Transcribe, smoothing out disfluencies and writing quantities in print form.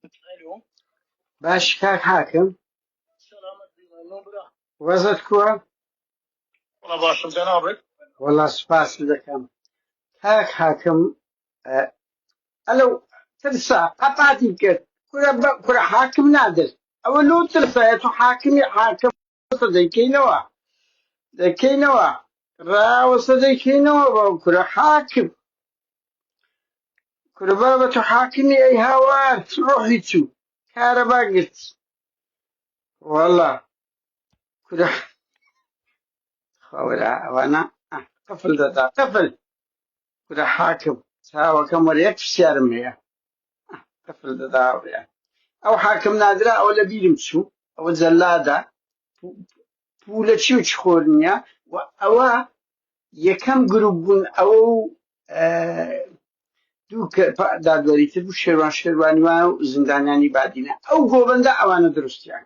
الو باش كاك حاكم سلامت الله برا وزت كوا والله باشم جنابك والله سپاس دەکەم کاک حاکم ئەلو ترسا قەپاتی کرد کورە حاکم نادرت ئەوە لۆ ترسایە تو حاکم دەکەینەوە ڕاوەسە دەکەینەوە بە کورە حاکم کورە بابە تو حاکمی ئەی هاوار ڕۆحی چوو کارەبا گرت والله کورە خاوەرە ئەوانە قفل دەدا قفل کورە حاکم چاوەکەم وەرە یەک پرسیارم هەیە قفل دەدا ئەو حاکم نادرا ئەوە لە بیرم چوو ئەوە جەلادە پوولە چی و چ خۆر نییە و ئەوە یەکەم گروپ بوون ئەوە و دوو دادوەریتر بوو شێروان شێروانیوان و زیندانیانی بادینە ئەو گۆبەندە ئەوانە دروستیان